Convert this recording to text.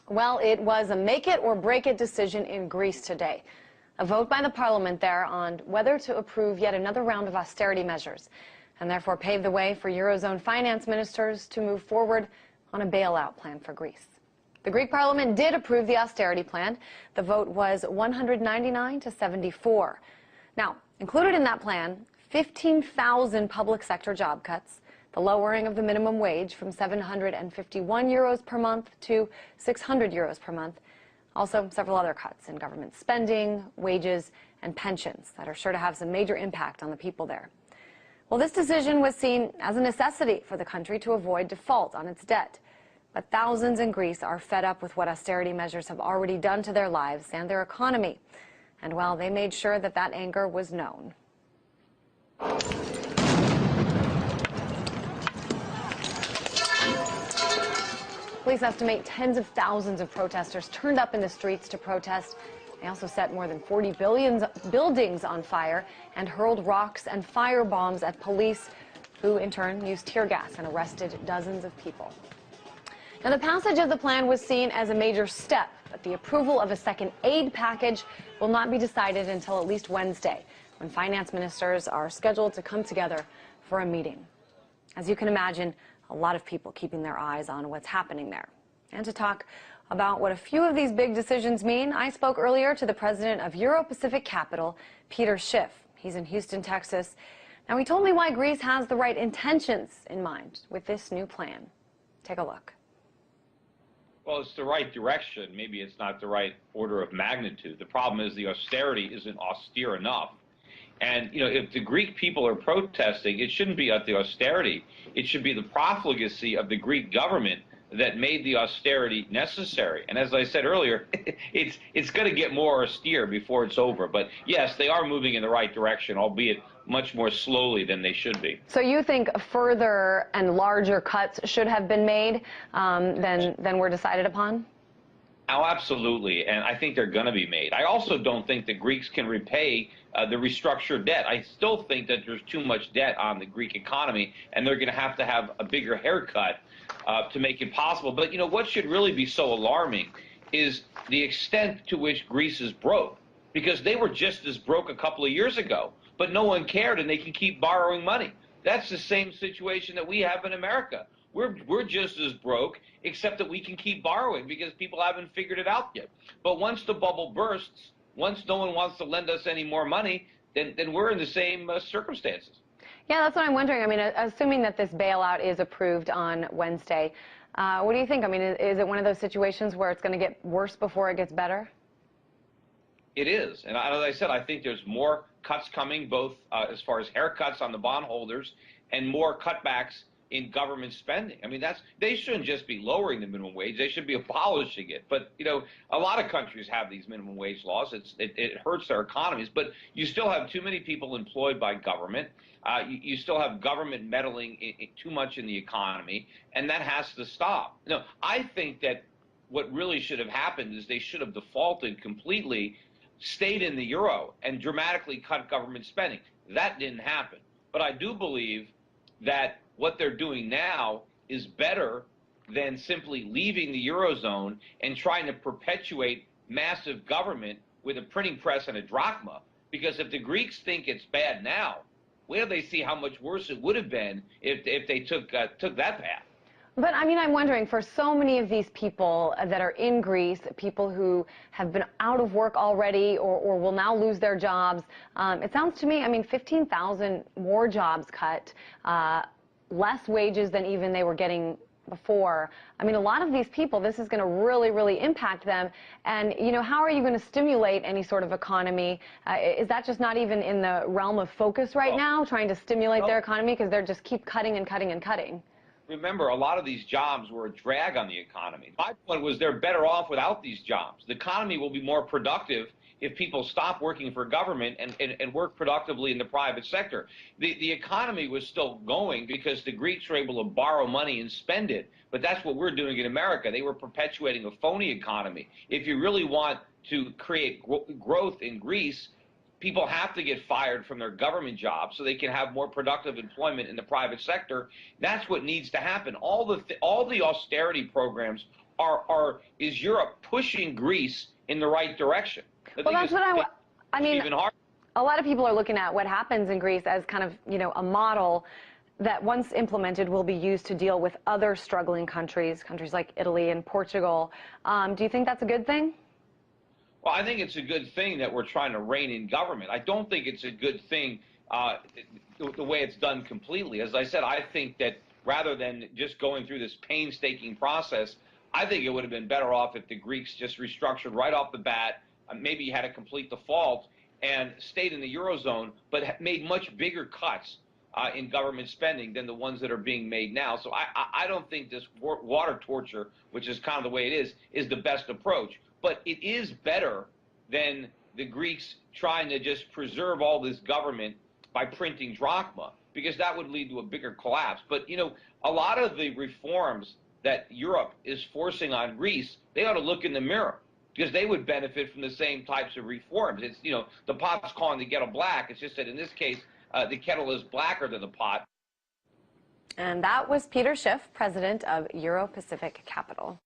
Well, it was a make it or break it decision in Greece today. A vote by the parliament there on whether to approve yet another round of austerity measures and therefore pave the way for Eurozone finance ministers to move forward on a bailout plan for Greece. The Greek parliament did approve the austerity plan. The vote was 199 to 74. Now, included in that plan, 15,000 public sector job cuts, the lowering of the minimum wage from 751 euros per month to 600 euros per month. Also, several other cuts in government spending, wages, and pensions that are sure to have some major impact on the people there. Well, this decision was seen as a necessity for the country to avoid default on its debt. But thousands in Greece are fed up with what austerity measures have already done to their lives and their economy. And well, they made sure that that anger was known. Police estimate tens of thousands of protesters turned up in the streets to protest. They also set more than 40 buildings on fire and hurled rocks and fire bombs at police, who in turn used tear gas and arrested dozens of people. Now, the passage of the plan was seen as a major step, but the approval of a second aid package will not be decided until at least Wednesday, when finance ministers are scheduled to come together for a meeting. As you can imagine, a lot of people keeping their eyes on what's happening there. And to talk about what a few of these big decisions mean, I spoke earlier to the president of Euro-Pacific Capital, Peter Schiff. He's in Houston, Texas. Now, he told me why Greece has the right intentions in mind with this new plan. Take a look. Well, it's the right direction. Maybe it's not the right order of magnitude. The problem is the austerity isn't austere enough. And, if the Greek people are protesting, it shouldn't be at the austerity. It should be the profligacy of the Greek government that made the austerity necessary. And as I said earlier, it's going to get more austere before it's over. But yes, they are moving in the right direction, albeit much more slowly than they should be. So you think further and larger cuts should have been made than were decided upon? Oh, absolutely. And I think they're going to be made. I also don't think the Greeks can repay the restructured debt. I still think that there's too much debt on the Greek economy, and they're going to have a bigger haircut to make it possible. But, what should really be so alarming is the extent to which Greece is broke, because they were just as broke a couple of years ago, but no one cared, and they can keep borrowing money. That's the same situation that we have in America. We're just as broke, except that we can keep borrowing because people haven't figured it out yet. But once the bubble bursts, once no one wants to lend us any more money, then we're in the same circumstances. Yeah, that's what I'm wondering. I mean, assuming that this bailout is approved on Wednesday, what do you think? I mean, is it one of those situations where it's going to get worse before it gets better? It is. And as I said, I think there's more cuts coming, both as far as haircuts on the bondholders and more cutbacks in government spending. I mean, they shouldn't just be lowering the minimum wage, they should be abolishing it. But, a lot of countries have these minimum wage laws. It hurts their economies, but you still have too many people employed by government. You still have government meddling too much in the economy, and that has to stop. I think that what really should have happened is they should have defaulted completely, stayed in the euro, and dramatically cut government spending. That didn't happen. But I do believe that what they're doing now is better than simply leaving the Eurozone and trying to perpetuate massive government with a printing press and a drachma. Because if the Greeks think it's bad now, wait till they see how much worse it would have been if they took that path. But, I mean, I'm wondering, for so many of these people that are in Greece, people who have been out of work already or will now lose their jobs, it sounds to me, 15,000 more jobs cut, less wages than even they were getting before. I mean, a lot of these people, this is going to really, really impact them. And, how are you going to stimulate any sort of economy? Is that just not even in the realm of focus right now, trying to stimulate their economy, because they're just keep cutting and cutting and cutting? Remember, a lot of these jobs were a drag on the economy. My point was they're better off without these jobs. The economy will be more productive if people stop working for government and work productively in the private sector. The economy was still going because the Greeks were able to borrow money and spend it. But that's what we're doing in America. They were perpetuating a phony economy. If you really want to create growth in Greece, people have to get fired from their government jobs so they can have more productive employment in the private sector. That's what needs to happen. All the austerity programs is Europe pushing Greece in the right direction? Well, that's what I mean. Even harder. A lot of people are looking at what happens in Greece as kind of, a model that once implemented will be used to deal with other struggling countries like Italy and Portugal. Do you think that's a good thing? Well, I think it's a good thing that we're trying to rein in government. I don't think it's a good thing the way it's done completely. As I said, I think that rather than just going through this painstaking process, I think it would have been better off if the Greeks just restructured right off the bat, maybe had a complete default, and stayed in the Eurozone, but made much bigger cuts in government spending than the ones that are being made now. So I don't think this water torture, which is kind of the way it is the best approach. But it is better than the Greeks trying to just preserve all this government by printing drachma, because that would lead to a bigger collapse. But, a lot of the reforms that Europe is forcing on Greece, they ought to look in the mirror, because they would benefit from the same types of reforms. It's, the pot's calling the kettle black. It's just that in this case, the kettle is blacker than the pot. And that was Peter Schiff, president of Euro-Pacific Capital.